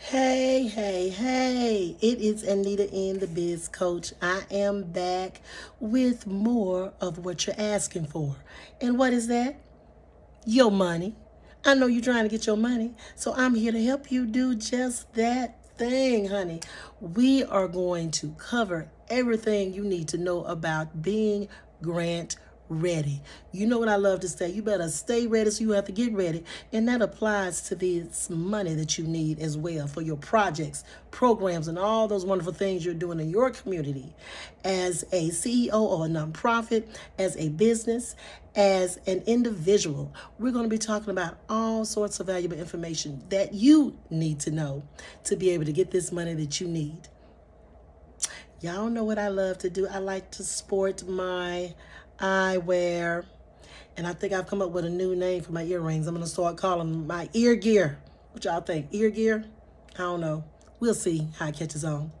Hey, hey, hey, it is Anita in the Biz Coach. I am back with more of what you're asking for. And what is that? Your money. I know you're trying to get your money, so I'm here to help you do just that thing, honey. We are going to cover everything you need to know about being grant ready. You know what I love to say? You better stay ready so you have to get ready. And that applies to this money that you need as well for your projects, programs, and all those wonderful things you're doing in your community as a CEO or a nonprofit, as a business, as an individual. We're going to be talking about all sorts of valuable information that you need to know to be able to get this money that you need. Y'all know what I love to do. I like to sport my eyewear. And I think I've come up with a new name for my earrings. I'm going to start calling them my ear gear. What y'all think? Ear gear? I don't know. We'll see how it catches on.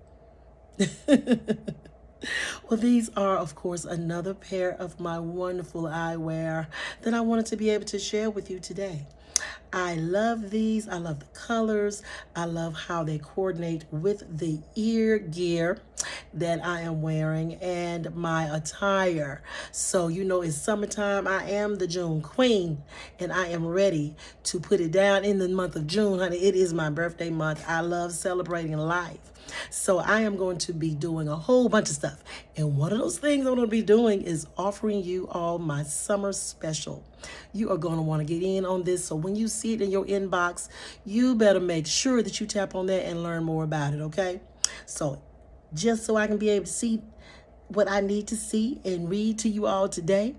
Well, these are, of course, another pair of my wonderful eyewear that I wanted to be able to share with you today. I love these. I love the colors. I love how they coordinate with the ear gear that I am wearing and my attire. So, you know, it's summertime. I am the June queen and I am ready to put it down in the month of June, honey. It is my birthday month. I love celebrating life. So I am going to be doing a whole bunch of stuff. And one of those things I'm going to be doing is offering you all my summer special. You are going to want to get in on this. So when you see it in your inbox, you better make sure that you tap on that and learn more about it, okay? So just so I can be able to see what I need to see and read to you all today,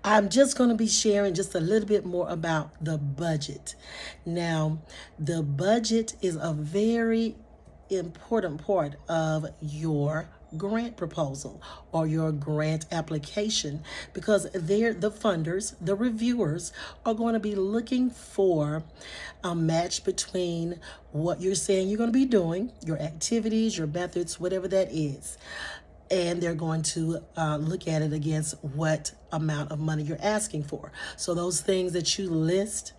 I'm just going to be sharing just a little bit more about the budget. Now, the budget is a very important part of your grant proposal or your grant application because they're the funders, the reviewers are going to be looking for a match between what you're saying you're going to be doing, your activities, your methods, whatever that is. And they're going to look at it against what amount of money you're asking for. So those things that you list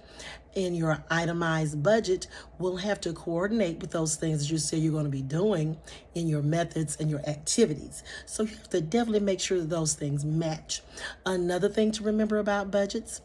in your itemized budget will have to coordinate with those things that you say you're going to be doing in your methods and your activities. So you have to definitely make sure that those things match. Another thing to remember about budgets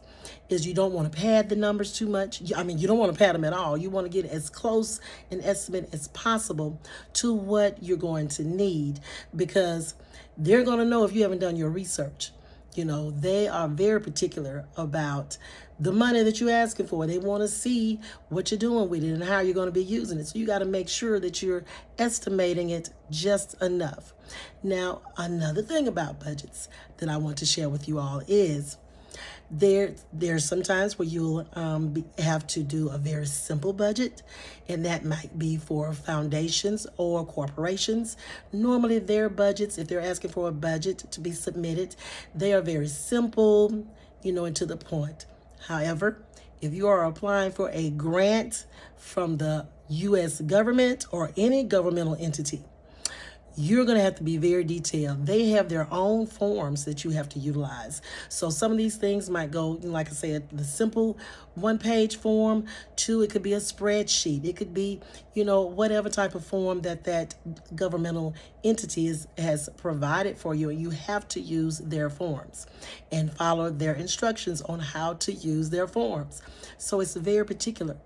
is you don't want to pad the numbers too much. I mean, you don't want to pad them at all. You want to get as close an estimate as possible to what you're going to need because they're going to know if you haven't done your research. You know, they are very particular about the money that you're asking for. They want to see what you're doing with it and how you're going to be using it. So you got to make sure that you're estimating it just enough. Now, another thing about budgets that I want to share with you all is there's sometimes where you'll have to do a very simple budget, and that might be for foundations or corporations. Normally their budgets, if they're asking for a budget to be submitted, they are very simple, you know, and to the point. However, if you are applying for a grant from the U.S. government or any governmental entity, you're going to have to be very detailed. They have their own forms that you have to utilize. So some of these things might go, like I said, the simple one-page form to it could be a spreadsheet. It could be, you know, whatever type of form that governmental entity has provided for you. And you have to use their forms and follow their instructions on how to use their forms. So it's very particular.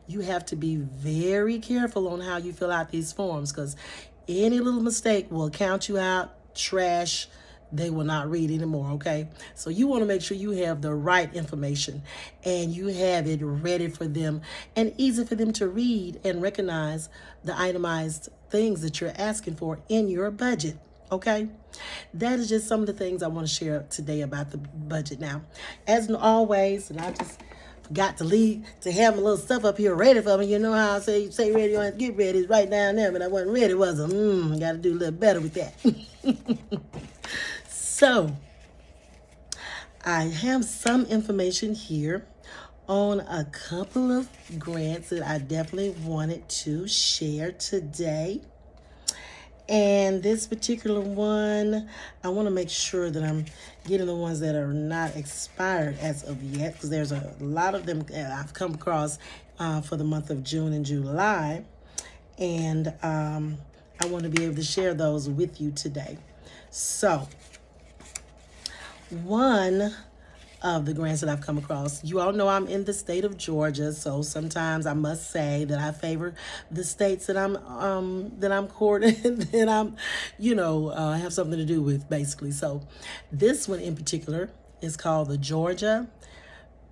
You have to be very careful on how you fill out these forms because any little mistake will count you out, trash, they will not read anymore, okay? So you want to make sure you have the right information and you have it ready for them and easy for them to read and recognize the itemized things that you're asking for in your budget, okay? That is just some of the things I want to share today about the budget. Now, as always, and I just got to leave to have my little stuff up here ready for me. You know how I say ready, you don't have to get ready. It's right down there, but I wasn't ready, was I? Got to do a little better with that. So, I have some information here on a couple of grants that I definitely wanted to share today. And this particular one, I want to make sure that I'm getting the ones that are not expired as of yet, because there's a lot of them I've come across for the month of June and July. And I want to be able to share those with you today. So, one of the grants that I've come across, you all know I'm in the state of Georgia, so sometimes I must say that I favor the states that I'm courting, that I'm, have something to do with, basically. So, this one in particular is called the Georgia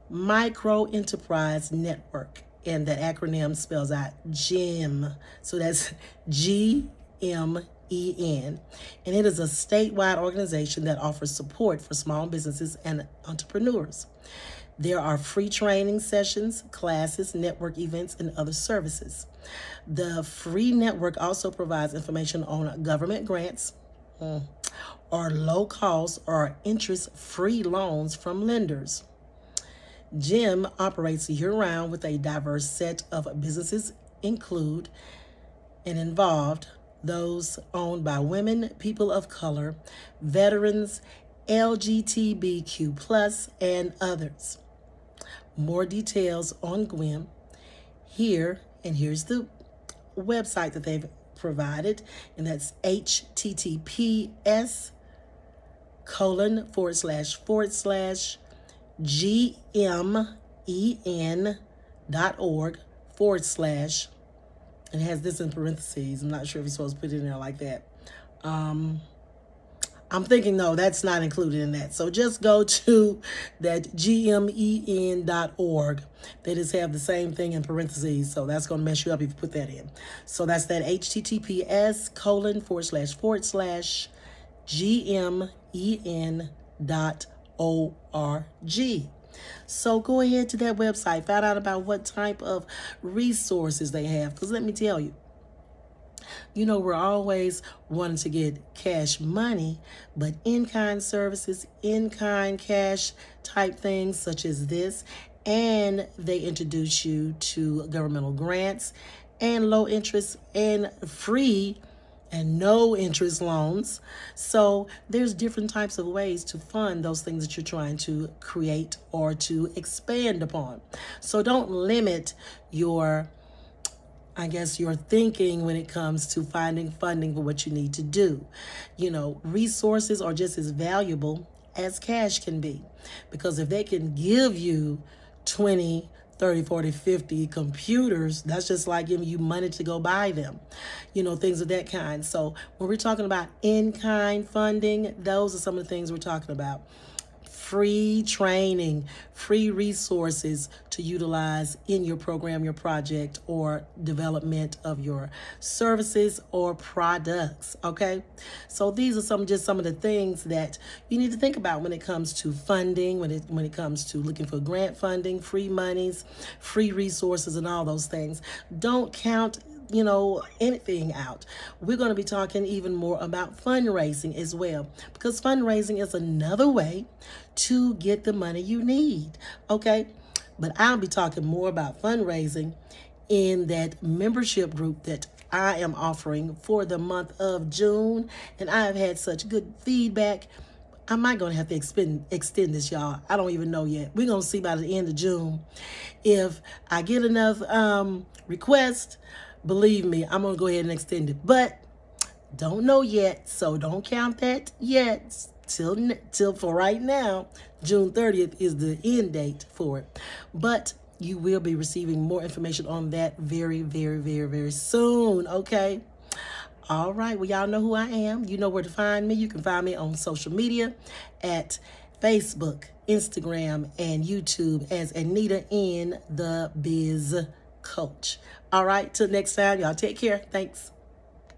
Micro Enterprise Network, and that acronym spells out GEM. So that's GMEN. And it is a statewide organization that offers support for small businesses and entrepreneurs. There are free training sessions, classes, network events, and other services. The free network also provides information on government grants or low cost or interest-free loans from lenders. GEM operates year-round with a diverse set of businesses include and involved those owned by women, people of color, veterans, LGBTQ+, and others. More details on GEM here, and here's the website that they've provided, and that's https:// GMEN.org/ and it has this in parentheses. I'm not sure if you're supposed to put it in there like that. I'm thinking, no, that's not included in that. So just go to that GMEN.org. They just have the same thing in parentheses. So that's going to mess you up if you put that in. So that's that https:// GMEN.org. So go ahead to that website, find out about what type of resources they have. Because let me tell you, we're always wanting to get cash money, but in-kind services, in-kind cash type things such as this, and they introduce you to governmental grants and low interest and free and no interest loans. So there's different types of ways to fund those things that you're trying to create or to expand upon. So don't limit your thinking when it comes to finding funding for what you need to do. Resources are just as valuable as cash can be, because if they can give you 20, 30, 40, 50 computers, that's just like giving you money to go buy them, things of that kind. So when we're talking about in-kind funding, those are some of the things we're talking about. Free training, free resources to utilize in your program, your project, or development of your services or products, okay? So these are some of the things that you need to think about when it comes to funding, when it comes to looking for grant funding, free monies, free resources, and all those things. Don't count anything out. We're going to be talking even more about fundraising as well, because fundraising is another way to get the money you need, okay? But I'll be talking more about fundraising in that membership group that I am offering for the month of June, and I have had such good feedback. I might going to have to extend this, y'all. I don't even know yet. We're going to see by the end of June. If I get enough requests, believe me, I'm going to go ahead and extend it. But don't know yet, so don't count that yet. Till for right now, June 30th is the end date for it. But you will be receiving more information on that very, very, very, very soon, okay? All right, well, y'all know who I am. You know where to find me. You can find me on social media at Facebook, Instagram, and YouTube as Anita in the Biz Coach. All right, till next time, y'all take care. Thanks.